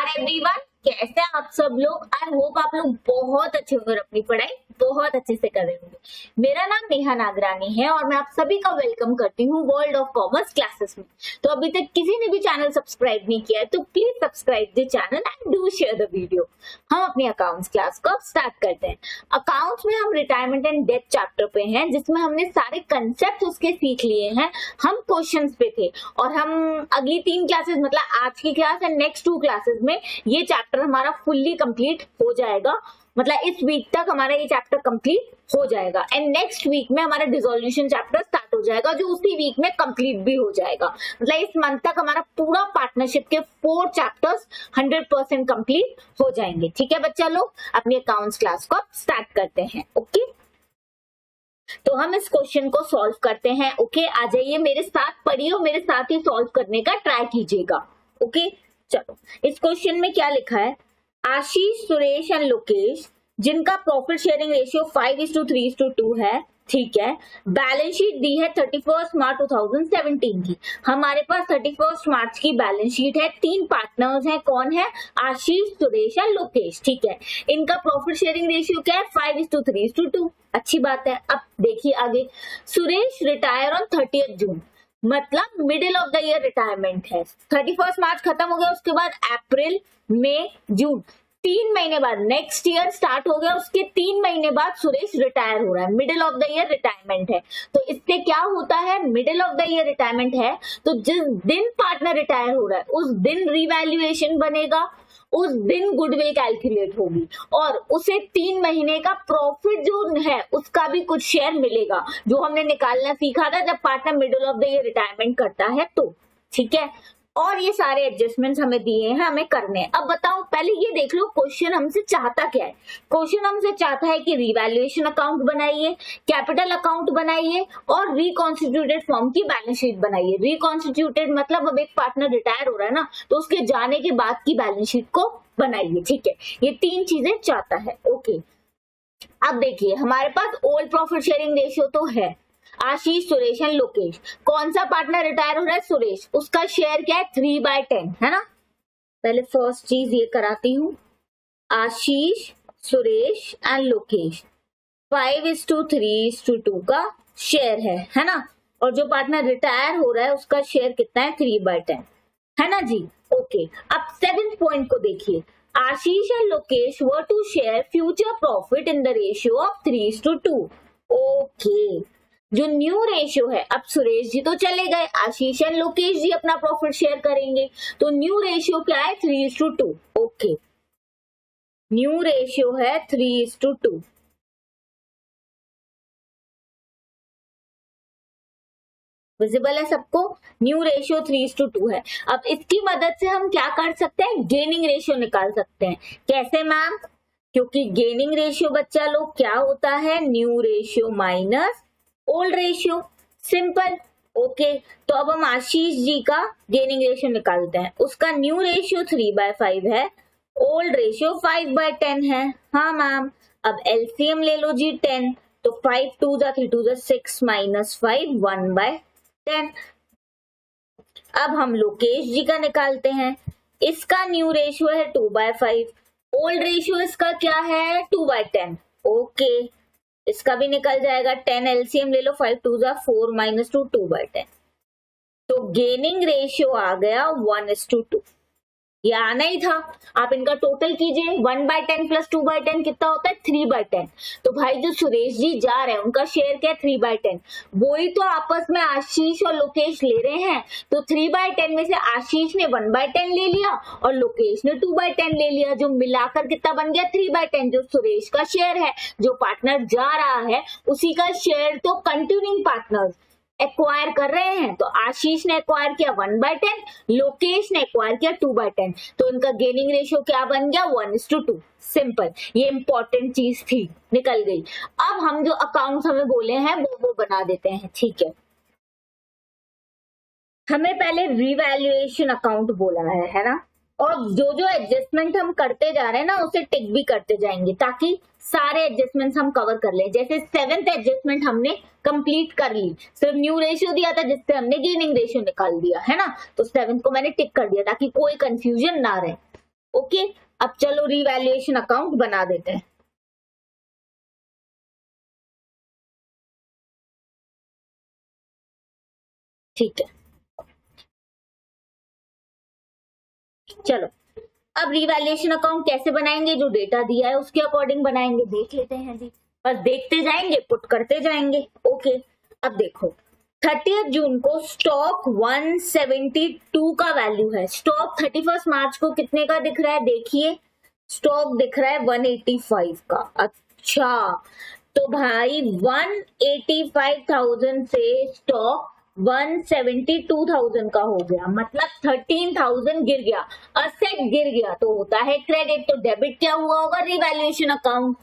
Everyone, कैसे हैं आप सब लोग। आई होप आप लोग बहुत अच्छे होंगे, अपनी पढ़ाई बहुत अच्छे से कर रहे होंगे। मेरा नाम नेहा नागरानी है और मैं आप सभी का वेलकम करती हूँ वर्ल्ड ऑफ कॉमर्स क्लासेस में। तो अभी तक किसी ने भी चैनल सब्सक्राइब नहीं किया है तो please subscribe the channel and do share the video. हम अपनी अकाउंट्स क्लास को स्टार्ट करते हैं। अकाउंट्स में हम रिटायरमेंट एंड डेथ चैप्टर पे हैं, जिसमें हमने सारे कंसेप्ट उसके सीख लिए हैं। हम क्वेश्चंस पे थे और हम अगली 3 क्लासेस मतलब आज की क्लास एंड नेक्स्ट 2 क्लासेस में ये चैप्टर हमारा फुल्ली कंप्लीट हो जाएगा। मतलब इस वीक तक हमारा ये चैप्टर कंप्लीट हो जाएगा एंड नेक्स्ट वीक में हमारा डिसोल्यूशन चैप्टर स्टार्ट हो जाएगा, जो उसी वीक में कंप्लीट भी हो जाएगा। मतलब इस मंथ तक हमारा पूरा पार्टनरशिप के 4 चैप्टर्स 100% कंप्लीट हो जाएंगे। ठीक है बच्चा लोग, अपनी अकाउंट्स क्लास को स्टार्ट करते हैं। ओके, तो हम इस क्वेश्चन को सॉल्व करते हैं। ओके, आ जाइए मेरे साथ, पढ़िए और मेरे साथ ही सॉल्व करने का ट्राई कीजिएगा। ओके चलो, इस क्वेश्चन में क्या लिखा है, आशीष, सुरेश एंड लोकेश जिनका प्रॉफिट शेयरिंग रेशियो 5:3:2 है। ठीक है, बैलेंस शीट दी है 31 मार्च 2017 की। हमारे पास 31 मार्च की बैलेंस शीट है। 3 पार्टनर्स हैं, कौन है, आशीष, सुरेश और लोकेश। ठीक है, इनका प्रॉफिट शेयरिंग रेशियो क्या है, 5:3:2। अच्छी बात है। अब देखिए आगे, सुरेश रिटायर ऑन 30 जून, मतलब middle of the year retirement है। 31 मार्च खत्म हो गया, उसके बाद अप्रैल, मई, जून, 3 महीने बाद नेक्स्ट ईयर स्टार्ट हो गया, उसके 3 महीने बाद सुरेश रिटायर हो रहा है। Middle of the year retirement है, तो इससे क्या होता है, middle of the year retirement है तो जिस दिन पार्टनर रिटायर हो रहा है उस दिन रिवैल्यूएशन बनेगा, उस दिन गुडविल कैलकुलेट होगी और उसे 3 महीने का प्रॉफिट जो है उसका भी कुछ शेयर मिलेगा, जो हमने निकालना सीखा था जब partner middle of the year retirement करता है तो। ठीक है, और ये सारे एडजस्टमेंट्स हमें दिए हैं, हमें करने हैं। अब बताओ, पहले ये देख लो क्वेश्चन हमसे चाहता क्या है। क्वेश्चन हमसे चाहता है कि रिवैल्यूएशन अकाउंट बनाइए, कैपिटल अकाउंट बनाइए और रिकॉन्स्टिट्यूटेड फॉर्म की बैलेंस शीट बनाइए। रिकॉन्स्टिट्यूटेड मतलब अब एक पार्टनर रिटायर हो रहा है ना, तो उसके जाने के बाद की बैलेंस शीट को बनाइए। ठीक है, ये 3 चीजें चाहता है। ओके, अब देखिए हमारे पास ओल्ड प्रॉफिट शेयरिंग रेशियो तो है, आशीष, सुरेश एंड लोकेश। कौन सा पार्टनर रिटायर हो रहा है, सुरेश, उसका शेयर क्या है, 3/10 है ना। पहले फर्स्ट चीज ये कराती हूँ, आशीष, सुरेश एंड लोकेश 5:3:2 का शेयर है ना। और जो पार्टनर रिटायर हो रहा है उसका शेयर कितना है, 3/10 है ना जी। ओके, अब 7th पॉइंट को देखिए, Ashish and Lokesh were to share future profit in the ratio of 3:2। Okay, जो न्यू रेशियो है, अब सुरेश जी तो चले गए, आशीष एंड लोकेश जी अपना प्रॉफिट शेयर करेंगे, तो न्यू रेशियो क्या है, 3:2। ओके, न्यू रेशियो है 3:2। विजिबल है सबको, न्यू रेशियो 3:2 है। अब इसकी मदद से हम क्या कर सकते हैं, गेनिंग रेशियो निकाल सकते हैं। कैसे मैम, क्योंकि गेनिंग रेशियो बच्चा लोग क्या होता है, new ratio minus old ratio, simple. Okay, तो अब हम आशीष जी का गेनिंग रेशियो निकालते हैं। उसका न्यू रेशियो 3/5 है, ओल्ड रेशियो 5/10 है। हाँ मैम, अब एलसीएम ले लो जी 10, तो 5 2 3 2 6 माइनस 5 1/10। अब हम लोकेश जी का निकालते हैं, इसका न्यू रेशियो है 2/5, ओल्ड रेशियो इसका क्या है, 2/10। ओके, इसका भी निकल जाएगा, 10 एलसीएम ले लो, 5 2 4 माइनस 2 2/10। तो गेनिंग रेशियो आ गया 1:2। ये आना ही था। आप इनका टोटल कीजिए, 1/10 प्लस 2/10 कितना होता है, 3/10। तो भाई जो सुरेश जी जा रहे हैं उनका शेयर क्या है, 3/10। वो ही तो आपस में आशीष और लोकेश ले रहे हैं, तो 3/10 में से आशीष ने 1/10 ले लिया और लोकेश ने 2/10 ले लिया, जो मिलाकर कितना बन गया, 3/10। जो सुरेश का शेयर है, जो पार्टनर जा रहा है उसी का शेयर तो कंटिन्यूइंग पार्टनर्स एक्वायर कर रहे हैं। तो आशीष ने एक्वायर किया 1/10, लोकेश ने एक्वायर किया 2/10, तो इनका गेनिंग रेशियो क्या बन गया, 1:2। सिंपल, ये इंपॉर्टेंट चीज थी, निकल गई। अब हम जो अकाउंट्स हमें बोले हैं वो बना देते हैं। ठीक है, हमें पहले रिवैल्यूएशन अकाउंट बोला है ना, और जो जो एडजस्टमेंट हम करते जा रहे हैं ना उसे टिक भी करते जाएंगे ताकि सारे एडजस्टमेंट्स हम कवर कर लें। जैसे 7th एडजस्टमेंट हमने कंप्लीट कर ली, सिर्फ न्यू रेशियो दिया था जिससे हमने गेनिंग रेशियो निकाल दिया है ना, तो 7th को मैंने टिक कर दिया ताकि कोई कंफ्यूजन ना रहे। ओके, अब चलो रिवैल्यूएशन अकाउंट बना देते हैं। ठीक है, चलो अब रिवैल्यूएशन अकाउंट कैसे बनाएंगे, जो डेटा दिया है उसके अकॉर्डिंग बनाएंगे, देख लेते हैं जी। बस देखते जाएंगे, पुट करते जाएंगे। ओके, अब देखो 30 जून को स्टॉक 172 का वैल्यू है। स्टॉक 31 मार्च को कितने का दिख रहा है, देखिए स्टॉक दिख रहा है 185 का। अच्छा, तो भाई 185,000 से स्टॉक 172,000 का हो गया, मतलब 13,000 गिर गया, असेट गिर गया, तो होता है क्रेडिट। तो डेबिट क्या हुआ होगा, रिवैल्यूएशन अकाउंट,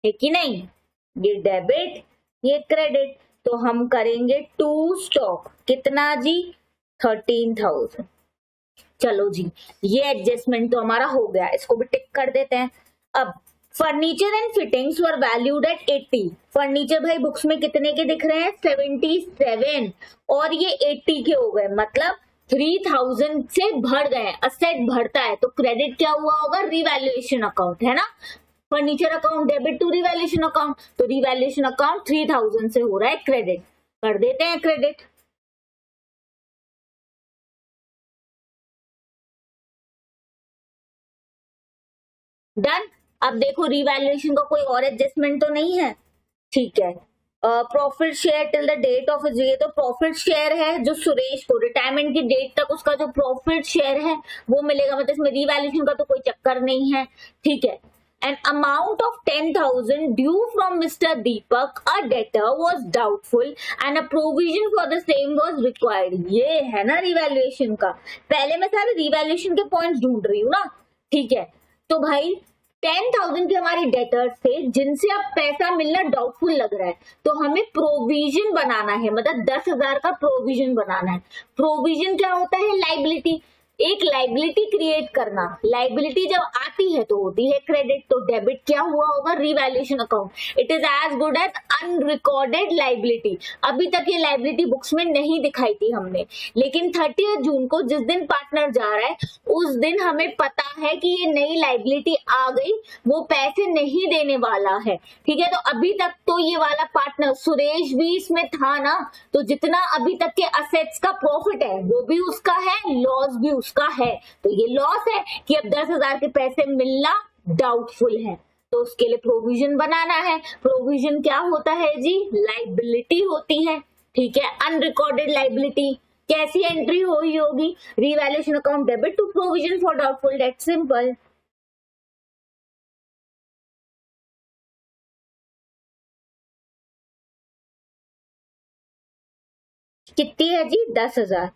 है कि नहीं, ये डेबिट ये क्रेडिट। तो हम करेंगे टू स्टॉक, कितना जी, 13,000। चलो जी, ये एडजस्टमेंट तो हमारा हो गया, इसको भी टिक कर देते हैं। अब furniture and fittings were valued at 80। Furniture भाई बुक्स में कितने के दिख रहे हैं, 77, और ये 80 के हो गए, मतलब 3,000 से बढ़ गए, असेट बढ़ता है, तो क्रेडिट क्या हुआ होगा, रिवैल्यूएशन अकाउंट, है ना। Furniture account debit to revaluation account, तो रिवैल्यूएशन अकाउंट 3,000 से हो रहा है क्रेडिट, कर देते हैं क्रेडिट। डन। अब देखो रिवैल्यूएशन का कोई और एडजस्टमेंट तो नहीं है, ठीक है। Profit share till the date of, ये तो प्रॉफिट शेयर है जो सुरेश को रिटायरमेंट की डेट तक उसका जो प्रॉफिट शेयर है वो मिलेगा, मतलब इसमें रिवैल्यूएशन का तो कोई चक्कर नहीं है, ठीक है। An amount of 10,000 due from Mr. Deepak, a debtor, was doubtful and a provision for the same was required। ये है ना रिवैल्यूएशन का। पहले मैं सारे रिवैल्यूएशन के पॉइंट्स ढूंढ रही हूँ ना, ठीक है। तो भाई 10,000 के हमारे डेटर्स थे जिनसे अब पैसा मिलना डाउटफुल लग रहा है, तो हमें प्रोविजन बनाना है, मतलब 10,000 का प्रोविजन बनाना है। प्रोविजन क्या होता है, लाइबिलिटी, एक लाइबिलिटी क्रिएट करना। लाइबिलिटी जब आती है तो होती है क्रेडिट, तो डेबिट क्या हुआ होगा, revaluation account. It is as good as unrecorded liability. अभी तक ये लाइबिलिटी बुक्स में नहीं दिखाई थी हमने, लेकिन 30 जून को जिस दिन पार्टनर जा रहा है उस दिन हमें पता है कि ये नई लाइबिलिटी आ गई, वो पैसे नहीं देने वाला है, ठीक है। तो अभी तक तो ये वाला पार्टनर सुरेश भी इसमें था ना, तो जितना अभी तक के असेट्स का प्रॉफिट है वो भी उसका है, लॉस भी उसका है। तो ये लॉस है कि अब 10,000 के पैसे मिलना डाउटफुल है, तो उसके लिए प्रोविजन बनाना है। प्रोविजन क्या होता है जी, लाइबिलिटी होती है, ठीक है। अनरिकॉर्डेड लाइबिलिटी कैसी एंट्री हुई होगी, revaluation account debit to provision for doubtful debt, simple. कितनी है जी, 10,000।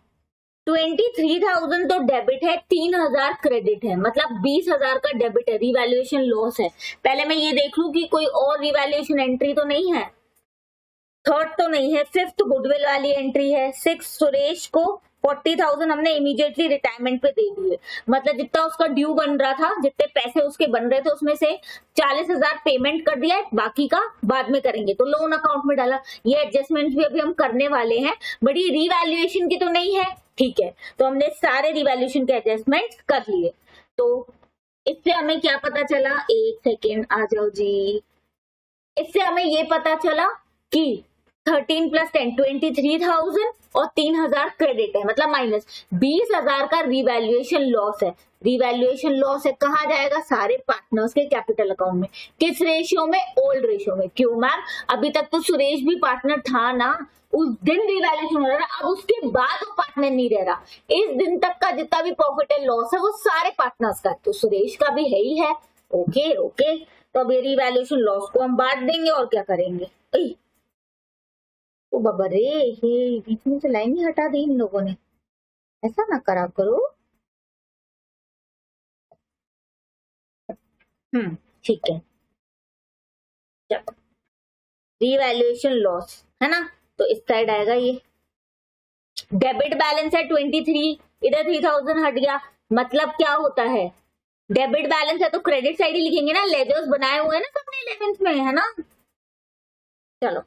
23,000 तो डेबिट है, 3,000 क्रेडिट है, मतलब 20,000 का डेबिट है, रिवैल्यूएशन लॉस है। पहले मैं ये देख लूं कि कोई और रिवैल्यूएशन एंट्री तो नहीं है, थर्ड तो नहीं है, फिफ्थ गुडविल वाली एंट्री है, सिक्स सुरेश को 40,000 हमने इमीडिएटली रिटायरमेंट पे दे दिए, मतलब जितना उसका ड्यू बन रहा था, जितने पैसे उसके बन रहे थे उसमें से 40,000 पेमेंट कर दिया है, बाकी का बाद में करेंगे, तो लोन अकाउंट में डाला। ये एडजस्टमेंट भी अभी हम करने वाले हैं, बट ये रिवैल्यूएशन की तो नहीं है, ठीक है। तो हमने सारे रिवैल्यूएशन के एडजस्टमेंट कर लिए। तो इससे हमें क्या पता चला, एक सेकेंड आ जाओ जी। इससे हमें ये पता चला कि 13 प्लस 10 23,000 और 3,000 क्रेडिट है, मतलब माइनस 20,000 का रिवैल्यूएशन लॉस है। रिवैल्यूएशन लॉस है कहा जाएगा, सारे पार्टनर्स के कैपिटल अकाउंट में। किस रेशियो में, ओल्ड रेशियो में। क्यों मैम, अभी तक तो सुरेश भी पार्टनर था ना, उस दिन रिवैल्यूएशन हो रहा है, अब उसके बाद वो पार्टनर नहीं रह रहा। इस दिन तक का जितना भी प्रॉफिट है लॉस है वो सारे पार्टनर्स का, तो सुरेश का भी है ही है। ओके ओके, तो अब ये रिवैल्यूएशन लॉस को हम बांट देंगे और क्या करेंगे। ओ बाबा रे, ये बीच में से लाइन ही हटा दी इन लोगों ने, ऐसा ना करा करो। ठीक है, चलो रिवैल्यूएशन लॉस है ना, तो इस साइड आएगा ये। डेबिट बैलेंस है 23, इधर 3,000 हट गया, मतलब क्या होता है, डेबिट बैलेंस है तो क्रेडिट साइड ही लिखेंगे ना, लेजर्स बनाए हुए हैं ना सबने 11th में, है ना। चलो,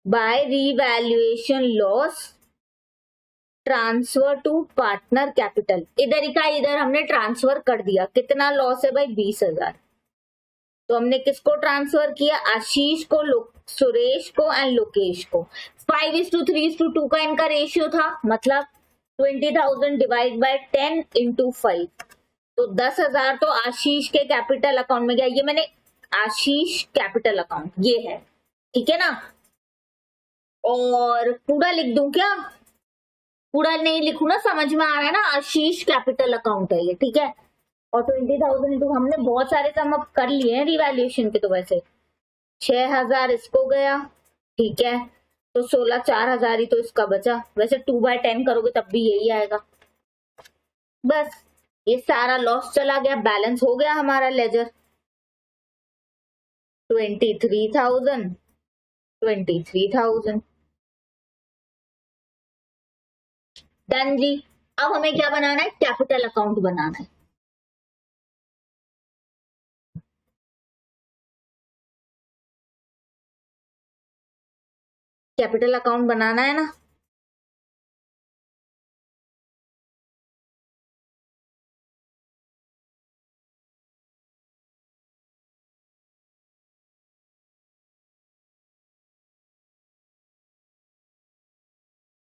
by revaluation loss transfer to partner capital, इधर ही का इधर हमने ट्रांसफर कर दिया। कितना लॉस है भाई? 20,000। तो हमने किसको ट्रांसफर किया? आशीष को, सुरेश को एंड लोकेश को। 5:3:2 का इनका रेशियो था, मतलब 20,000 डिवाइड बाय 10 इंटू 5, तो 10,000 तो आशीष के कैपिटल अकाउंट में गया। ये मैंने आशीष कैपिटल अकाउंट ये है, ठीक है ना। और पूरा लिख दूं क्या? पूरा नहीं लिखू ना, समझ में आ रहा है ना, आशीष कैपिटल अकाउंट है ये, ठीक है। और 20,000 इंटू, हमने बहुत सारे सम अब कर लिए हैं रिवैल्यूएशन के, तो वैसे 6,000 इसको गया, ठीक है, तो 16 4,000 ही तो इसका बचा। वैसे 2/10 करोगे तब भी यही आएगा। बस ये सारा लॉस चला गया, बैलेंस हो गया हमारा लेजर 23,000 23,000। डन जी। अब हमें क्या बनाना है? कैपिटल अकाउंट बनाना है। कैपिटल अकाउंट बनाना है ना।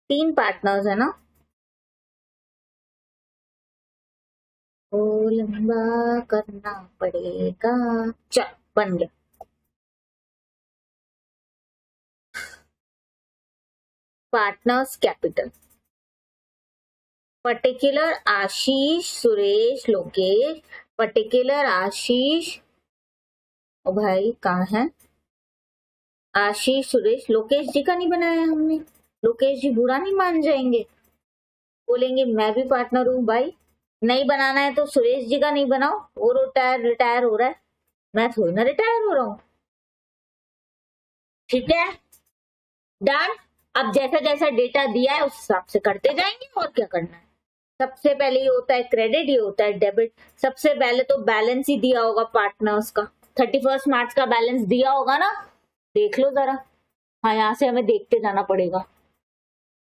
तीन पार्टनर्स है ना, ओ लंबा करना पड़ेगा। चल बन गया। पार्टनर्स कैपिटल, पर्टिकुलर आशीष सुरेश लोकेश, पर्टिकुलर आशीष, ओ भाई कहाँ है आशीष सुरेश? लोकेश जी का नहीं बनाया हमने, लोकेश जी बुरा नहीं मान जाएंगे, बोलेंगे मैं भी पार्टनर हूँ भाई। नहीं बनाना है तो सुरेश जी का नहीं बनाओ, वो रिटायर हो रहा है, मैं थोड़ी ना रिटायर हो रहा हूँ, ठीक है। डन। अब जैसा जैसा डेटा दिया है उस हिसाब से करते जाएंगे, और क्या करना है। सबसे पहले ये होता है क्रेडिट, ये होता है डेबिट। सबसे पहले तो बैलेंस ही दिया होगा पार्टनर्स का, 31 मार्च का बैलेंस दिया होगा ना, देख लो जरा। हाँ यहाँ से हमें देखते जाना पड़ेगा।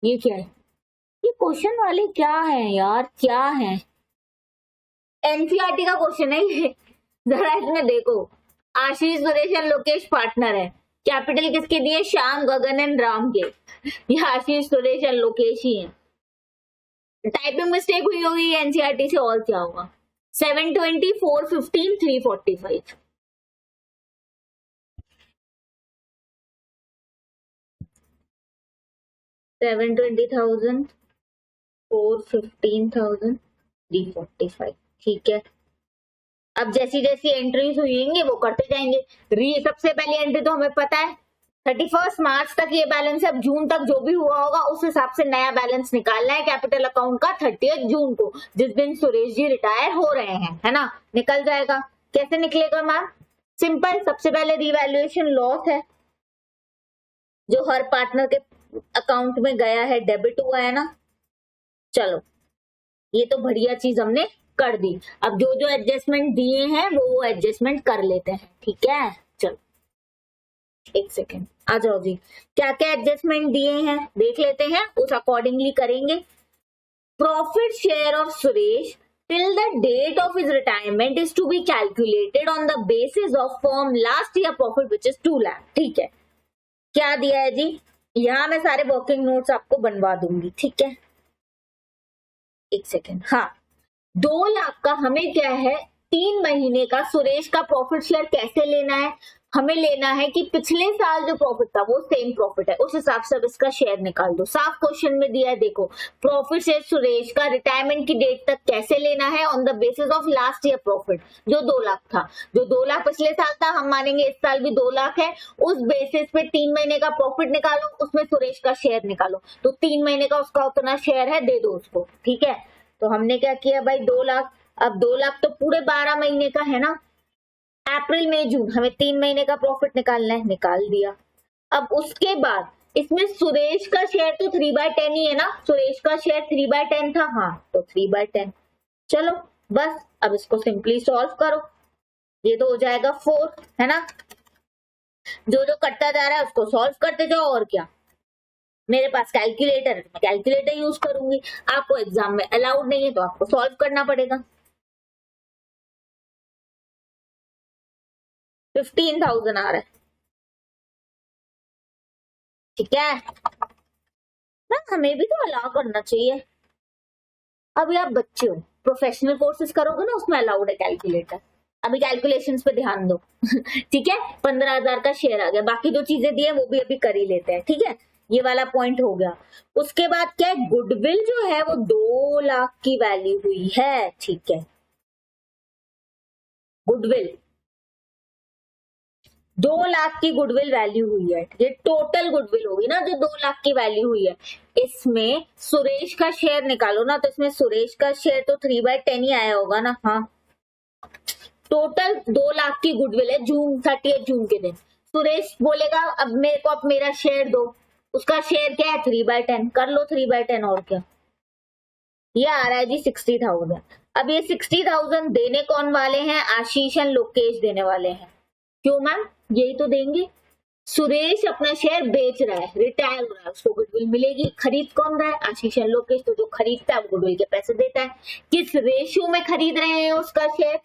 ये क्या है? ये क्वेश्चन वाले क्या है यार, क्या है? एनसीईआरटी का क्वेश्चन है ये, जरा इसमें देखो। आशीष सुरेश एंड लोकेश पार्टनर है, कैपिटल किसके दिए? श्याम गगन एंड राम के। ये आशीष सुरेश एंड लोकेश ही है। टाइपिंग मिस्टेक हुई होगी एनसीईआरटी से, और क्या होगा। 720 415 345। $720,000 415,000 345, ठीक है। अब जैसी जैसी एंट्रीज हुई वो करते जाएंगे। सबसे पहली एंट्री तो हमें पता है 31 मार्च तक ये बैलेंस है। अब जून तक जो भी हुआ होगा उस हिसाब से नया बैलेंस निकालना है कैपिटल अकाउंट का 30 जून को, जिस दिन सुरेश जी रिटायर हो रहे हैं, है ना। निकल जाएगा। कैसे निकलेगा मैम? सिंपल, सबसे पहले रिवैल्यूएशन लॉस है जो हर पार्टनर के अकाउंट में गया है, डेबिट हुआ है ना। चलो ये तो बढ़िया चीज हमने कर दी। अब जो जो एडजस्टमेंट दिए हैं वो एडजस्टमेंट कर लेते हैं, ठीक है। चलो एक सेकेंड, आ जाओ जी। क्या क्या एडजस्टमेंट दिए हैं देख लेते हैं, उस अकॉर्डिंगली करेंगे। Profit share of Suresh till the date of his retirement is to be calculated on the basis of firm last year profit which is 2 lakh, ठीक है। क्या दिया है जी? यहां मैं सारे वर्किंग नोट्स आपको बनवा दूंगी, ठीक है। एक सेकेंड, हाँ 2 लाख का हमें क्या है, 3 महीने का सुरेश का प्रॉफिट शेयर कैसे लेना है? हमें लेना है कि पिछले साल जो प्रॉफिट था वो सेम प्रॉफिट है, उस हिसाब से अब इसका शेयर निकाल दो। साफ क्वेश्चन में दिया है, देखो प्रॉफिट शेयर सुरेश का रिटायरमेंट की डेट तक कैसे लेना है, on the basis of last year profit जो 2 लाख था। जो 2 लाख पिछले साल था, हम मानेंगे इस साल भी 2 लाख है, उस बेसिस पे 3 महीने का प्रॉफिट निकालो, उसमें सुरेश का शेयर निकालो, तो 3 महीने का उसका उतना शेयर है, दे दो उसको, ठीक है। तो हमने क्या किया भाई, 2 लाख। अब 2 लाख तो पूरे 12 महीने का है ना, अप्रैल मई जून, हमें 3 महीने का प्रॉफिट निकालना है, निकाल दिया। अब उसके बाद इसमें सुरेश का शेयर तो 3/10 ही है ना, सुरेश का शेयर 3/10 था, हाँ तो 3/10। चलो बस अब इसको सिंपली सॉल्व करो, ये तो हो जाएगा 4, है ना। जो जो कटता जा रहा है उसको सॉल्व करते जाओ, और क्या। मेरे पास कैलकुलेटर है तो मैं कैलकुलेटर यूज करूंगी। आपको एग्जाम में अलाउड नहीं है तो आपको सॉल्व करना पड़ेगा। 15,000 आ रहा है, ठीक है ना, हमें भी तो अलाउ करना चाहिए। अभी आप बच्चे हो, प्रोफेशनल कोर्सेज करोगे ना, उसमें अलाउड है कैलकुलेटर। अभी कैलकुलेशंस पे ध्यान दो ठीक है। 15,000 का शेयर आ गया, बाकी जो चीजें दी है वो भी अभी कर ही लेते हैं, ठीक है। ये वाला पॉइंट हो गया। उसके बाद क्या है, गुडविल जो है वो 2 लाख की वैल्यू हुई है, ठीक है। गुडविल 2 लाख की गुडविल वैल्यू हुई है, ये टोटल गुडविल होगी ना जो 2 लाख की वैल्यू हुई है। इसमें सुरेश का शेयर निकालो ना, तो इसमें सुरेश का शेयर तो 3/10 ही आया होगा ना। हाँ, टोटल 2 लाख की गुडविल है जून 30 जून के दिन। सुरेश बोलेगा अब मेरे को अब मेरा शेयर दो, उसका शेयर क्या है 3/10, कर लो 3/10 और क्या। ये आ रहा है जी 60,000। अब ये 60,000 देने कौन वाले हैं, आशीष एंड लोकेश देने वाले हैं। क्यों मैम, यही तो देंगे। सुरेश अपना शेयर बेच रहा है, रिटायर हो रहा है, उसको गुडविल मिलेगी। खरीद कौन रहा है, आशीष एंड लोकेश, तो जो खरीदता है वो गुडविल के पैसे देता है। किस रेशियो में खरीद रहे हैं उसका शेयर,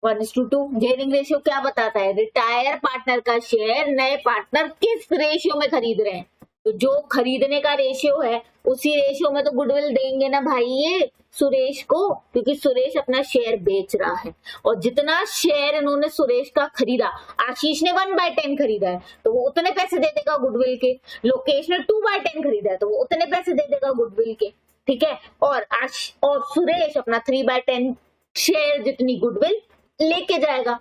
1:2। गेनिंग रेशियो क्या बताता है, रिटायर पार्टनर का शेयर नए पार्टनर किस रेशियो में खरीद रहे हैं, तो जो खरीदने का रेशियो है उसी रेशियो में तो गुडविल देंगे ना भाई ये सुरेश को, क्योंकि सुरेश अपना शेयर बेच रहा है। और जितना शेयर इन्होंने सुरेश का खरीदा, आशीष ने 1/10 खरीदा है तो वो उतने पैसे दे देगा गुडविल के। लोकेश ने 2/10 खरीदा है तो वो उतने पैसे दे देगा गुडविल के, ठीक है। और सुरेश अपना 3/10 शेयर जितनी गुडविल लेके जाएगा।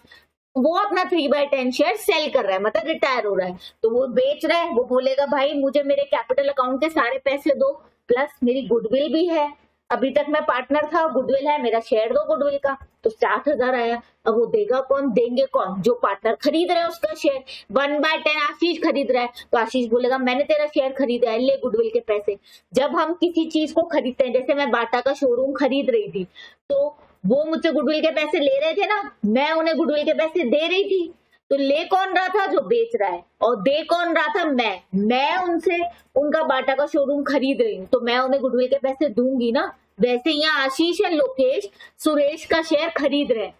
वो अपना 3/10 शेयर सेल कर रहा है, मतलब रिटायर हो रहा है, तो वो बेच रहा है। वो बोलेगा भाई मुझे मेरे कैपिटल अकाउंट के सारे पैसे दो, प्लस मेरी गुडविल भी है, अभी तक मैं पार्टनर था, गुडविल है, मेरा शेयर दो गुडविल का। तो 60,000 आया। अब वो देगा कौन, देंगे कौन, जो पार्टनर खरीद रहे हैं उसका शेयर। 1/10 आशीष खरीद रहा है तो आशीष बोलेगा मैंने तेरा शेयर खरीदा है, ले गुडविल के पैसे। जब हम किसी चीज को खरीदते हैं, जैसे मैं बाटा का शोरूम खरीद रही थी, तो वो मुझसे गुडविल के पैसे ले रहे थे ना, मैं उन्हें गुडविल के पैसे दे रही थी। तो ले कौन रहा था, जो बेच रहा है, और दे कौन रहा था, मैं उनसे उनका बाटा का शोरूम खरीद रही हूँ, तो मैं उन्हें गुडविल के पैसे दूंगी ना। वैसे यहाँ आशीष और लोकेश सुरेश का शेयर खरीद रहे हैं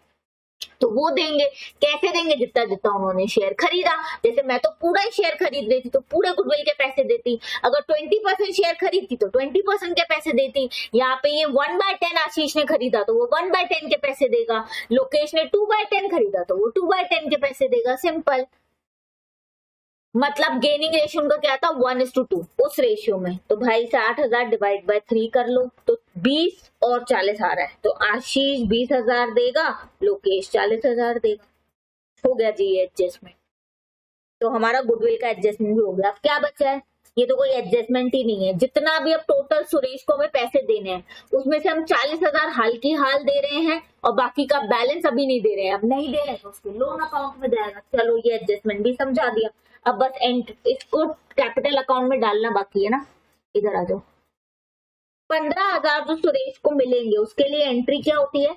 तो वो देंगे। कैसे देंगे, जितना जितना उन्होंने शेयर खरीदा। जैसे मैं तो पूरा ही शेयर खरीद रही थी तो पूरे गुडविल के पैसे देती, अगर 20% शेयर खरीदती तो 20% के पैसे देती। यहाँ पे ये 1/10 आशीष ने खरीदा तो वो 1/10 के पैसे देगा। लोकेश ने 2/10 खरीदा तो वो 2/10 के पैसे देगा, सिंपल। मतलब गेनिंग रेशियो उनका क्या था, 1:2 उस रेशियो में। तो भाई 60,000 डिवाइड बाय 3 कर लो तो 20 और 40 आ रहा है, तो आशीष 20,000 देगा, लोकेश 40,000 देगा। हो गया जी ये एडजस्टमेंट। तो हमारा गुडविल का एडजस्टमेंट भी हो गया। अब क्या बचा है, ये तो कोई एडजस्टमेंट ही नहीं है। जितना भी अब टोटल सुरेश को हमें पैसे देने हैं उसमें से हम 40,000 हाल की हाल दे रहे हैं और बाकी का बैलेंस अभी नहीं दे रहे हैं। अब नहीं दे रहे हैं तो उसको लोन अकाउंट में जाएगा। चलो ये एडजस्टमेंट भी समझा दिया। अब बस इसको कैपिटल अकाउंट में डालना बाकी है ना। इधर आ जाओ। 15,000 जो सुरेश को मिलेंगे उसके लिए एंट्री क्या होती है,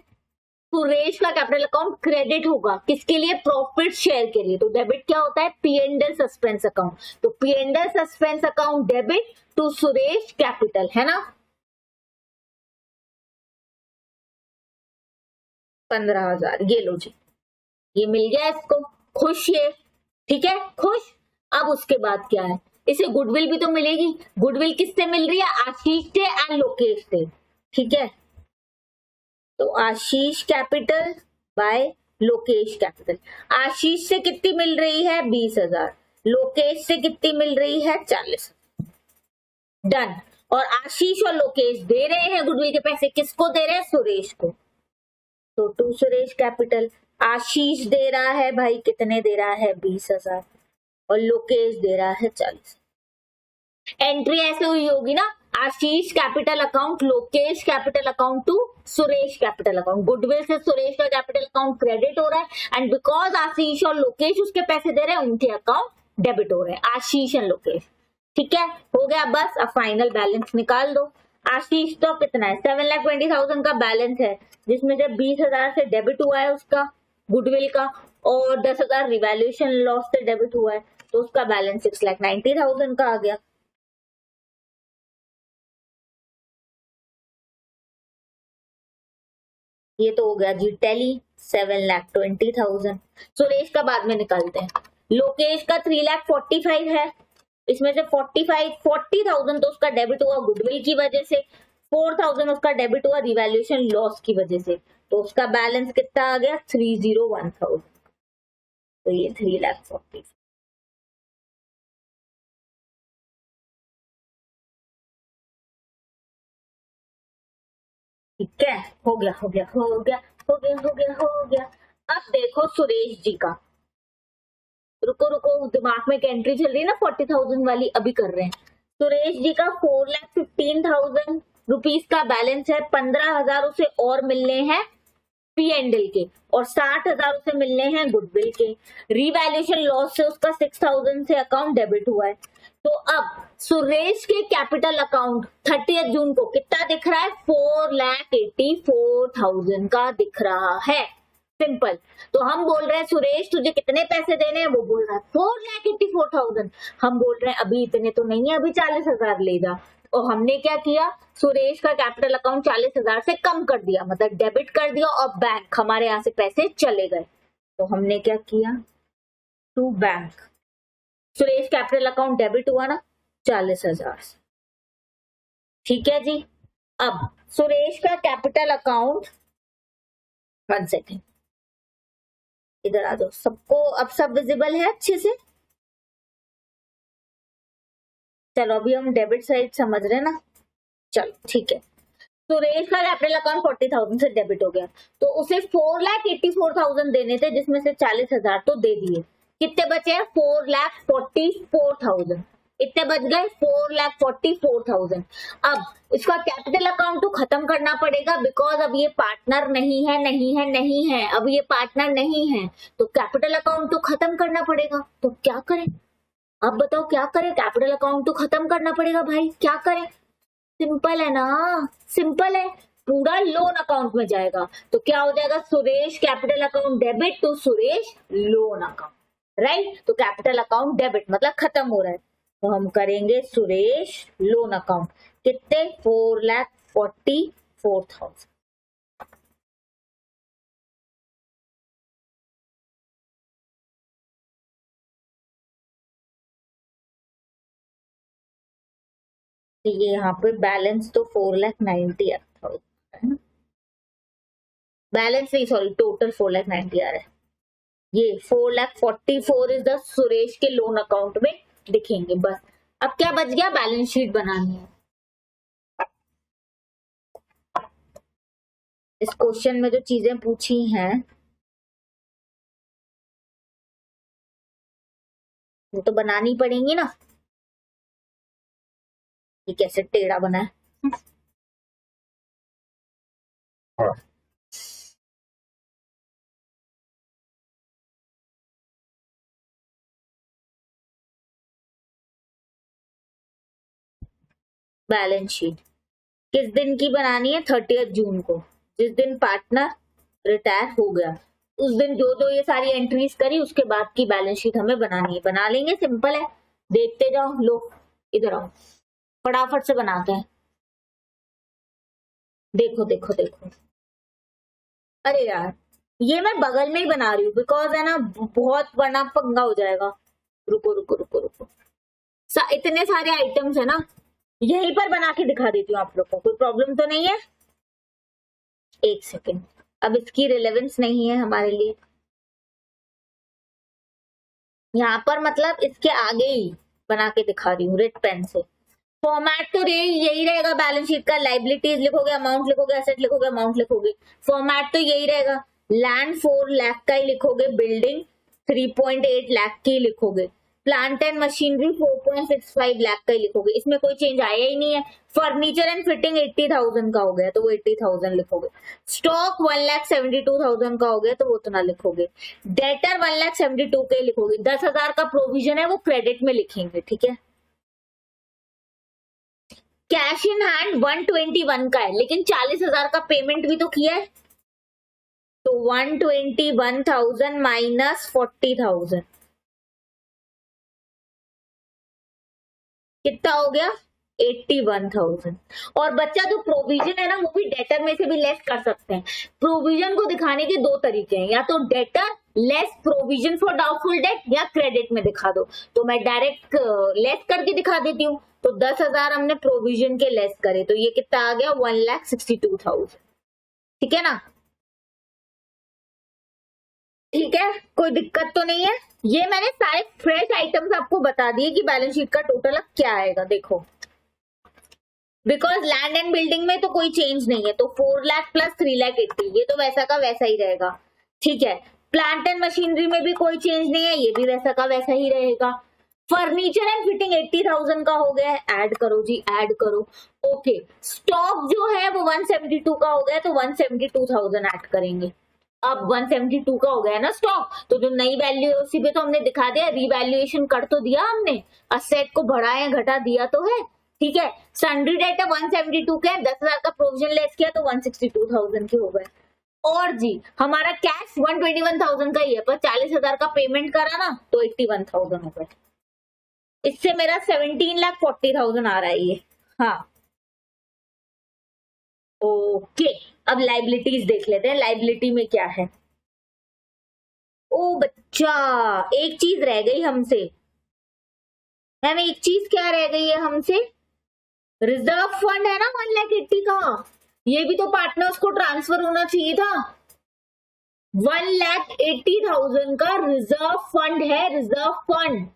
सुरेश का कैपिटल अकाउंट क्रेडिट होगा, किसके लिए, प्रॉफिट शेयर के लिए। तो डेबिट क्या होता है, P&L सस्पेंस अकाउंट। तो P&L suspense account debit to Suresh capital, है ना। 15,000 ये लो जी, ये मिल गया इसको, खुश ये, ठीक है, खुश। अब उसके बाद क्या है, इसे गुडविल भी तो मिलेगी। गुडविल किससे मिल रही है, आशीष से एंड लोकेश से, ठीक है। तो आशीष कैपिटल बाय लोकेश कैपिटल। आशीष से कितनी मिल रही है, 20,000। लोकेश से कितनी मिल रही है, 40। डन। और आशीष और लोकेश दे रहे हैं गुडविल के पैसे, किसको दे रहे हैं, सुरेश को। तो टू सुरेश कैपिटल, आशीष दे रहा है भाई, कितने दे रहा है, 20,000, और लोकेश दे रहा है 40। एंट्री ऐसे हुई होगी ना, Ashish capital account, Lokesh capital account to Suresh capital account. Goodwill से सुरेश का कैपिटल अकाउंट क्रेडिट हो रहा है एंड बिकॉज आशीष और लोकेश उसके पैसे दे रहे हैं, उनके अकाउंट डेबिट हो रहे हैं, आशीष एंड लोकेश, ठीक है। हो गया बस। अब फाइनल बैलेंस निकाल दो। आशीष तो कितना है, 7,20,000 का बैलेंस है, जिसमें से 20,000 से डेबिट हुआ है उसका गुडविल का, और 10,000 रिवैल्यूएशन लॉस से डेबिट हुआ है, तो उसका बैलेंस 6,90,000 का आ गया। ये तो हो गया जी टैली 7,20,000। सुरेश का बाद में निकालते हैं। लोकेश का 3,45,000 है, इसमें से 40,000 तो उसका डेबिट हुआ गुडविल की वजह से, 4,000 उसका डेबिट हुआ रिवैल्यूएशन लॉस की वजह से, तो उसका बैलेंस कितना आ गया 301,000। तो ये 3,40,000। ठीक है, हो गया हो गया हो गया हो गया हो गया हो गया। अब देखो सुरेश जी का, रुको रुको दिमाग में एक एंट्री चल रही है ना 40,000 वाली, अभी कर रहे हैं। सुरेश जी का 4,15,000 रुपीज का बैलेंस है, 15,000 उसे और मिलने हैं पी एंड एल के, और 60,000 उसे मिलने हैं गुडविल के। रिवैल्यूएशन लॉस से उसका 6,000 से अकाउंट डेबिट हुआ है। तो अब सुरेश के कैपिटल अकाउंट 30 जून को कितना दिख रहा है, 4,84,000 का दिख रहा है। सिंपल। तो हम बोल रहे हैं सुरेश तुझे कितने पैसे देने हैं, वो बोल रहा है 4,84,000। हम बोल रहे हैं अभी इतने तो नहीं है, अभी 40,000 ले जा। और हमने क्या किया, सुरेश का कैपिटल अकाउंट 40,000 से कम कर दिया, मतलब डेबिट कर दिया, और बैंक हमारे यहाँ से पैसे चले गए। तो हमने क्या किया, to bank, Suresh capital account debit हुआ ना 40,000 से। ठीक है जी। अब सुरेश का कैपिटल अकाउंट, 1 सेकेंड इधर आ जाओ, सबको अब सब विजिबल है अच्छे से। चलो अभी हम डेबिट साइड समझ रहे हैं ना, चलो ठीक है। सुरेश का कैपिटल अकाउंट 40,000 से डेबिट हो गया, तो उसे 4,84,000 देने थे, जिसमें से 40,000 तो दे दिए। कितने बचे हैं, 4,44,000। इतने बच गए 4,44,000। अब इसका कैपिटल अकाउंट तो खत्म करना पड़ेगा, बिकॉज अब ये पार्टनर नहीं है नहीं है नहीं है, अब ये पार्टनर नहीं है, तो कैपिटल अकाउंट तो खत्म करना पड़ेगा। तो क्या करें, अब बताओ क्या करें, कैपिटल अकाउंट तो खत्म करना पड़ेगा भाई, क्या करें। सिंपल है ना, सिंपल है, पूरा लोन अकाउंट में जाएगा। तो क्या हो जाएगा, Suresh capital account debit to Suresh loan account, right. तो कैपिटल अकाउंट डेबिट मतलब खत्म हो रहा है, तो हम करेंगे सुरेश लोन अकाउंट, कितने 4,44,000। ये यहाँ पे बैलेंस तो 4,90,000, बैलेंस नहीं सॉरी टोटल 4,90,000 आ रहा है। ये 4,44,000 इज द सुरेश के लोन अकाउंट में दिखेंगे बस। अब क्या बच गया, बैलेंस शीट बनानी है। इस क्वेश्चन में जो चीजें पूछी हैं वो तो बनानी पड़ेंगी ना। ये कैसे टेढ़ा बना है, बैलेंस शीट किस दिन की बनानी है, 30 जून को, जिस दिन पार्टनर रिटायर हो गया, उस दिन जो जो ये सारी एंट्रीज करी उसके बाद की बैलेंस शीट हमें बनानी है। बना लेंगे, सिंपल है, देखते जाओ। लो इधर आओ, फटाफट से बनाते हैं। देखो देखो देखो, अरे यार ये मैं बगल में ही बना रही हूँ, बिकॉज है ना बहुत बड़ा पंगा हो जाएगा। रुको रुको रुको रुको, इतने सारे आइटम्स है ना, यहीं पर बना के दिखा देती हूँ आप लोग को, कोई प्रॉब्लम तो नहीं है। एक सेकेंड, अब इसकी रिलेवेंस नहीं है हमारे लिए यहाँ पर, मतलब इसके आगे ही बना के दिखा रही हूँ रेड पेन से। फॉर्मेट तो यही रहेगा बैलेंस शीट का, लाइबिलिटीज लिखोगे, अमाउंट लिखोगे, एसेट लिखोगे, अमाउंट लिखोगे। फॉर्मेट तो यही रहेगा, लैंड 4 लाख का ही लिखोगे, बिल्डिंग 3.8 लाख की लिखोगे, प्लांट एंड मशीनरी 4.65 लाख का ही लिखोगे, इसमें कोई चेंज आया ही नहीं है। फर्नीचर एंड फिटिंग 80,000 का हो गया तो वो 80,000 लिखोगे। स्टॉक 1,72,000 का हो गया तो वो उतना लिखोगे। डेटर 1,72,000 के लिखोगे। 10,000 का प्रोविजन है वो क्रेडिट में लिखेंगे, ठीक है। कैश इन हैंड 121 का है, लेकिन 40,000 का पेमेंट भी तो किया है, तो 121,000 माइनस 40,000 कितना हो गया 81,000। और बच्चा जो प्रोविजन है ना वो भी डेटर में से भी लेस कर सकते हैं। प्रोविजन को दिखाने के दो तरीके हैं, या तो debtor less provision for doubtful date या क्रेडिट में दिखा दो। तो मैं डायरेक्ट लेस करके दिखा देती हूँ। तो 10,000 हमने प्रोविजन के लेस करे तो ये कितना आ गया 1,62,000। ठीक है ना, ठीक है, कोई दिक्कत तो नहीं है। ये मैंने सारे फ्रेश आइटम्स आपको बता दिए कि बैलेंस शीट का टोटल अब क्या आएगा। देखो बिकॉज लैंड एंड बिल्डिंग में तो कोई चेंज नहीं है, तो 4 लाख प्लस 3,80,000 ये तो वैसा का वैसा ही रहेगा। ठीक है, प्लांट एंड मशीनरी में भी कोई चेंज नहीं है, ये भी वैसा का वैसा ही रहेगा। फर्नीचर एंड फिटिंग 80,000 का हो गया है, ऐड करो जी ऐड करो। ओके, स्टॉक जो है वो 172 का हो गया, तो 172,000 ऐड करेंगे। अब 172 का हो गया ना स्टॉक, तो जो नई वैल्यू है उसी पे तो हमने दिखा दिया, रिवैल्यूएशन कर तो दिया हमने, असेट को बढ़ाया घटा दिया तो है। ठीक है, सन्ड्री डेट 172 के, 10,000 का प्रोविजन लेस किया तो 162,000 के हो गए। और जी हमारा कैश 121,000 का ही है, पर 40,000 का पेमेंट करा ना तो 81,000 हो गए। इससे मेरा 17,40,000 आ रहा है ये। हाँ ओके, अब लाइबिलिटीज देख लेते हैं, लाइबिलिटी में क्या है। ओ बच्चा, एक चीज रह गई हमसे मैम, एक चीज क्या रह गई है हमसे, रिजर्व फंड है ना 1,80,000 का, ये भी तो पार्टनर्स को ट्रांसफर होना चाहिए था। 1,80,000 का रिजर्व फंड है, रिजर्व फंड,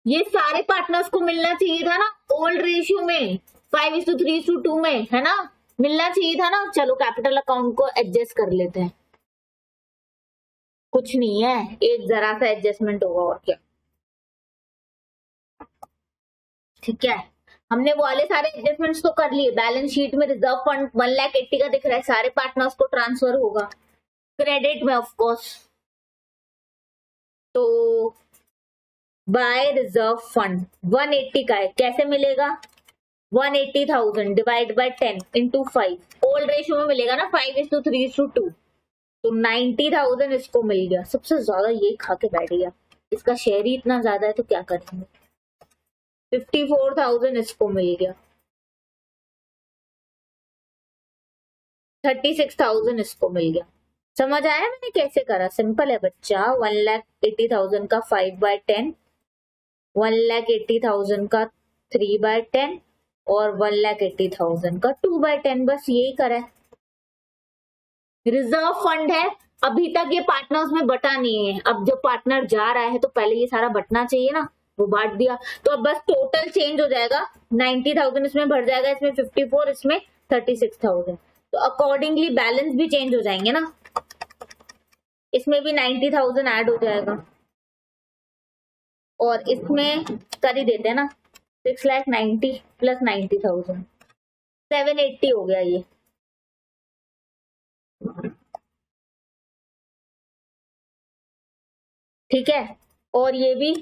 ये सारे पार्टनर्स को मिलना चाहिए था ना, ओल्ड रेशियो में 5:3:2 में, है ना, मिलना चाहिए था ना। चलो कैपिटल अकाउंट को एडजस्ट कर लेते हैं, कुछ नहीं है, एक जरा सा एडजस्टमेंट होगा और क्या। ठीक है, हमने वो वाले सारे एडजस्टमेंट्स तो कर लिए। बैलेंस शीट में रिजर्व फंड 1,80,000 का दिख रहा है, सारे पार्टनर्स को ट्रांसफर होगा क्रेडिट में ऑफ कोर्स। तो बाय रिजर्व फंड 180 का है, कैसे मिलेगा 180,000 divide by 10 into 5, old ratio में मिलेगा ना 5:3:2, तो 90,000 इसको मिल गया। सबसे ज्यादा ये खा के बैठ गया, इसका शेयर ही इतना ज्यादा है तो क्या करेंगे। 54,000 इसको मिल गया, 36,000 इसको मिल गया। समझ आया मैंने कैसे करा, सिंपल है बच्चा। 1,80,000 का 5/10, 1,80,000 का 3/10 और 1,80,000 का 2/10, बस यही करा है। रिजर्व फंड है, अभी तक ये पार्टनर्स में बटा नहीं है, अब जो पार्टनर जा रहा है तो पहले ये सारा बटना चाहिए ना, वो बांट दिया। तो अब बस टोटल चेंज हो जाएगा, 90,000 इसमें भर जाएगा, इसमें 54, इसमें 36,000, तो अकॉर्डिंगली बैलेंस भी चेंज हो जाएंगे ना, इसमें भी 90,000 ऐड हो जाएगा और इसमें कर ही देते हैं ना 6,90,000 प्लस 90,000, 780 हो गया ये। ठीक है, और ये भी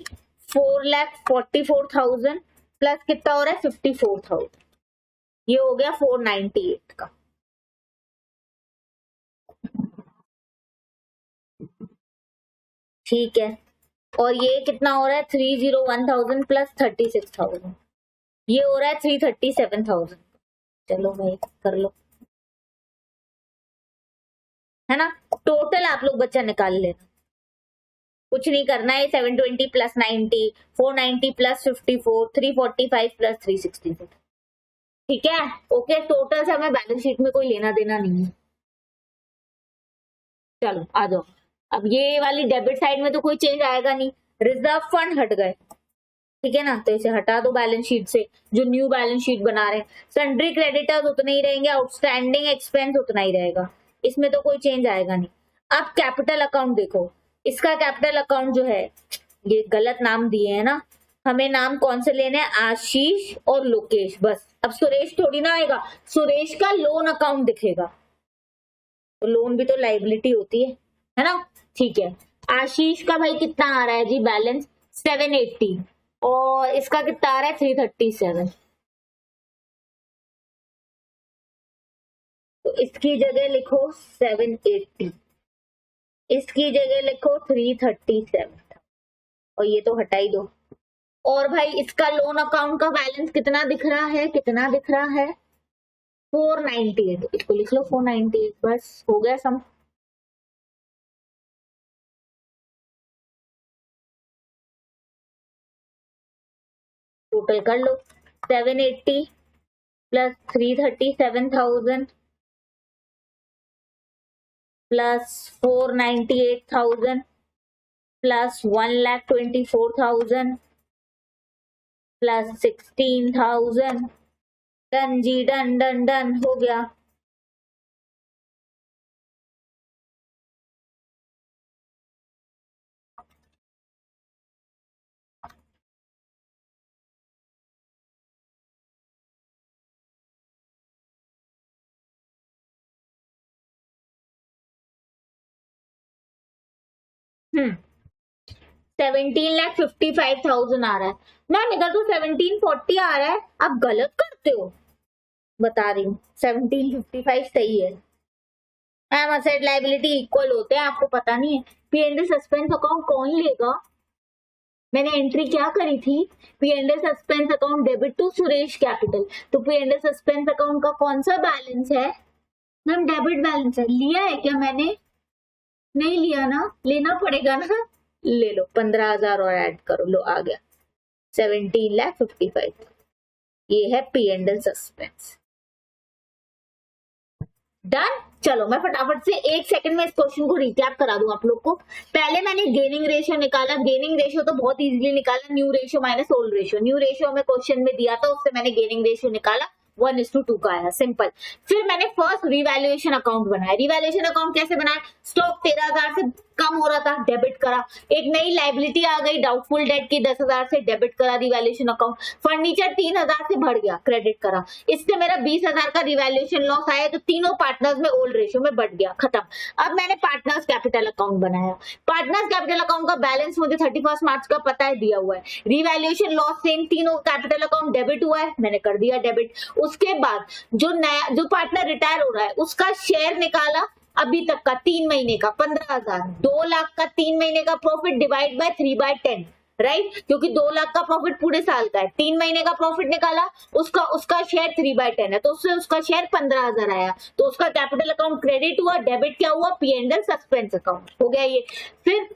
4,44,000 प्लस कितना हो रहा है 54,000, ये हो गया 498 का। ठीक है, और ये कितना हो रहा है 301,000 प्लस 36,000, ये हो रहा है 337,000। चलो भाई कर लो, है ना, टोटल आप लोग बच्चा निकाल लेना, कुछ नहीं करना है। 720 प्लस 90, 490 प्लस 54, 345 प्लस 364। ठीक है, ओके, टोटल से हमें बैलेंस शीट में कोई लेना देना नहीं है। चलो आ जाओ, अब ये वाली डेबिट साइड में तो कोई चेंज आएगा नहीं, रिजर्व फंड हट गए। ठीक है ना, तो इसे हटा दो बैलेंस शीट से, जो न्यू बैलेंस शीट बना रहे हैं। सन्ड्री क्रेडिटर्स उतने ही रहेंगे, आउटस्टैंडिंग एक्सपेंस उतना ही रहेगा, इसमें तो कोई चेंज आएगा नहीं। अब कैपिटल अकाउंट देखो, इसका कैपिटल अकाउंट जो है, ये गलत नाम दिए है ना, हमें नाम कौन से लेने हैं, आशीष और लोकेश, बस। अब सुरेश थोड़ी ना आएगा, सुरेश का लोन अकाउंट दिखेगा, तो लोन भी तो लाइबिलिटी होती है ना। ठीक है, आशीष का भाई कितना आ रहा है जी बैलेंस 780, और इसका कितना आ रहा है 337, तो इसकी जगह लिखो 780, इसकी जगह लिखो 337, और ये तो हटा ही दो, और भाई इसका लोन अकाउंट का बैलेंस कितना दिख रहा है, कितना दिख रहा है 498, इसको लिख लो 498, बस हो गया सम। टोटल कर लो 780 plus 330 7,000 plus 498,000 plus 1,24,000 plus 16,000। Done जी, डन डन डन, हो गया। हम्म 17,55,000 आ रहा है मैम, इधर तो 1740 आ रहा है, आप गलत करते हो, बता रही हूँ 1755 सही है मैम। असेट लाइबिलिटी इक्वल होते हैं, आपको पता नहीं है। पी&एल सस्पेंस अकाउंट कौन लेगा, मैंने एंट्री क्या करी थी, P&L suspense account debit to Suresh capital, तो पी&एल सस्पेंस अकाउंट का कौन सा बैलेंस है मैम, डेबिट बैलेंस है। लिया है क्या मैंने, नहीं लिया ना, लेना पड़ेगा ना, ले लो 15,000 और ऐड करो, लो आ गया 17,55,000। ये है पी&एल सस्पेंस। डन। चलो मैं फटाफट से 1 सेकंड में इस क्वेश्चन को रिकैप करा दूं आप लोग को। पहले मैंने गेनिंग रेशियो निकाला, गेनिंग रेशियो तो बहुत इजीली निकाला, new ratio minus old ratio. New ratio में क्वेश्चन में दिया था, उससे मैंने गेनिंग रेशियो निकाला 1:2 का आया, सिंपल। फिर मैंने फर्स्ट रिवैल्यूएशन अकाउंट बनाया। रिवैल्यूएशन अकाउंट कैसे बनाया, स्टॉक 13,000 से कम हो रहा था, डेबिट करा। एक नई लाइबिलिटी आ गई डाउटफुल डेट की 10,000 से, डेबिट करा रिवैल्यूएशन अकाउंट। फर्नीचर 3,000 से बढ़ गया, क्रेडिट करा। इससे मेरा 20,000 का रिवैल्यूएशन लॉस आया, तो तीनों पार्टनर्स में ओल्ड रेशियो में बढ़ गया, खत्म। अब मैंने पार्टनर्स कैपिटल अकाउंट बनाया। पार्टनर्स कैपिटल अकाउंट का बैलेंस मुझे 31 मार्च का पता है, दिया हुआ है। रिवैल्यूएशन लॉस सेम, तीनों कैपिटल अकाउंट डेबिट हुआ है, मैंने कर दिया डेबिट। उसके बाद जो पार्टनर रिटायर हो रहा है उसका शेयर निकाला, अभी तक का 3 महीने का 15,000, 2 लाख का 3 महीने का प्रॉफिट डिवाइड बाय 3/10, राइट, क्योंकि 2 लाख का प्रॉफिट पूरे साल का है, 3 महीने का प्रॉफिट निकाला, उसका शेयर 3/10 है, तो उससे उसका शेयर 15,000 आया, तो उसका कैपिटल अकाउंट क्रेडिट हुआ, डेबिट क्या हुआ, पी&एल सस्पेंस अकाउंट हो गया ये। फिर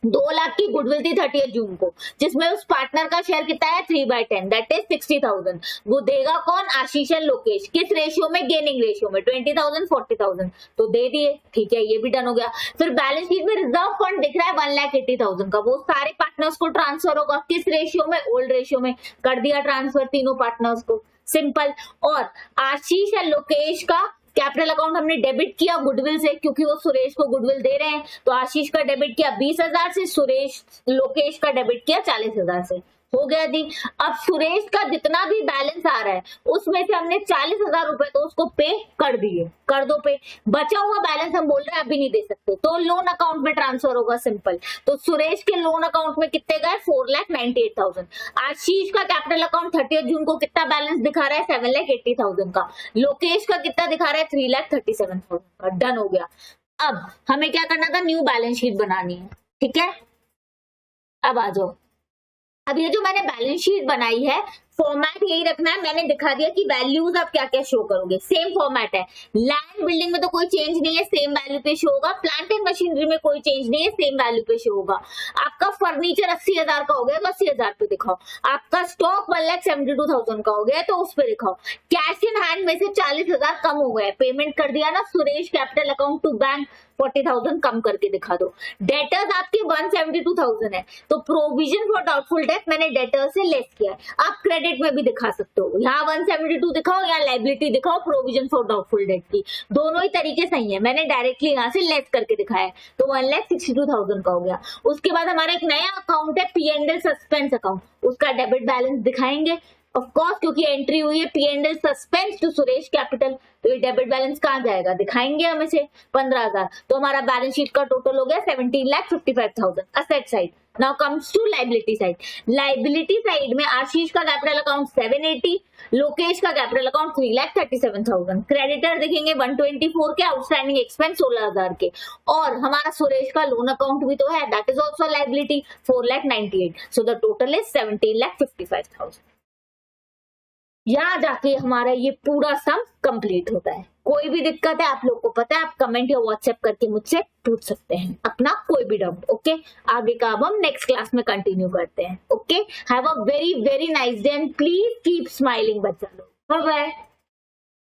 2 लाख की गुडविल थी 30 जून को, जिसमें उस पार्टनर का शेयर कितना है 3/10, दैट इज 60,000। वो देगा कौन, आशीष एंड लोकेश। किस रेशियो में, गेनिंग रेशियो में, 20,000 40,000, तो दे दिए, ठीक है, ये भी डन हो गया। फिर बैलेंस शीट में रिजर्व फंड दिख रहा है 1,80,000 का, वो सारे पार्टनर्स को ट्रांसफर होगा, किस रेशियो में, ओल्ड रेशियो में, कर दिया ट्रांसफर तीनों पार्टनर्स को, सिंपल। और आशीष एंड लोकेश का कैपिटल अकाउंट हमने डेबिट किया गुडविल से, क्योंकि वो सुरेश को गुडविल दे रहे हैं, तो आशीष का डेबिट किया 20,000 से, सुरेश लोकेश का डेबिट किया 40,000 से, हो गया जी। अब सुरेश का जितना भी बैलेंस आ रहा है उसमें से हमने 40,000 रुपए तो उसको पे कर दिए, कर दो पे। बचा हुआ बैलेंस हम बोल रहे हैं अभी नहीं दे सकते, तो लोन अकाउंट में ट्रांसफर होगा, सिंपल। तो सुरेश के लोन अकाउंट में कितने गए, 4,98,000। आशीष का कैपिटल अकाउंट 30 जून को कितना बैलेंस दिखा रहा है, 7,80,000 का। लोकेश का कितना दिखा रहा है, 3,37,000 का। डन हो गया। अब हमें क्या करना था, न्यू बैलेंस शीट बनानी है, ठीक है। अब आ जाओ, अब ये जो मैंने बैलेंस शीट बनाई है, फॉर्मेट यही रखना है, मैंने दिखा दिया कि वैल्यूज आप क्या क्या शो करोगे, सेम फॉर्मेट है। लैंड बिल्डिंग में तो कोई चेंज नहीं है, सेम वैल्यू पे शो होगा। प्लांट एंड मशीनरी में कोई चेंज नहीं है, सेम वैल्यू पे शो होगा। आपका फर्नीचर 80,000 का हो गया तो 80,000 पे दिखाओ। आपका स्टॉक 1,72,000 का हो गया तो उस पर दिखाओ। कैश इन हैंड में से 40,000 कम हो गए, पेमेंट कर दिया ना, Suresh capital account to bank 40,000 कम करके दिखा दो। डेटर्स आपके 172,000 है, तो प्रोविजन फॉर डाउटफुल डेट मैंने डेटर्स से लेस किया है। आप क्रेडिट में भी दिखा सकते हो, यहाँ 172 दिखाओ या लाइबिलिटी दिखाओ प्रोविजन फॉर डाउटफुल डेट की, दोनों ही तरीके सही है। मैंने डायरेक्टली यहाँ से लेस करके दिखाया है, तो 1,62,000 का हो गया। उसके बाद हमारा एक नया अकाउंट है पी&एल सस्पेंस अकाउंट, उसका डेबिट बैलेंस दिखाएंगे ऑफ कोर्स क्योंकि एंट्री हुई है P&L suspense to Suresh capital, तो ये डेबिट बैलेंस कहाँ जाएगा, दिखाएंगे हम इसे 15,000, तो हमारा बैलेंस शीट का टोटल हो गया 17,55,000 asset side. Now comes to liability side. Liability side में आशीष का कैपिटल अकाउंट 780, लोकेश का कैपिटल अकाउंट 3,37,000, क्रेडिटर देखेंगे 124 के, आउटस्टैंडिंग एक्सपेंस 16,000 के, और हमारा सुरेश का लोन अकाउंट भी तो है, that is also liability 4,98,000, so the total is 17,55,000। यहाँ जाके हमारा ये पूरा सम कंप्लीट होता है। कोई भी दिक्कत है आप लोग को पता है, आप कमेंट या व्हाट्सएप करके मुझसे पूछ सकते हैं अपना कोई भी डाउट। ओके, आगे का अब हम नेक्स्ट क्लास में कंटिन्यू करते हैं। Okay, have a very very nice day and please keep smiling बच्चा लोग। Bye bye.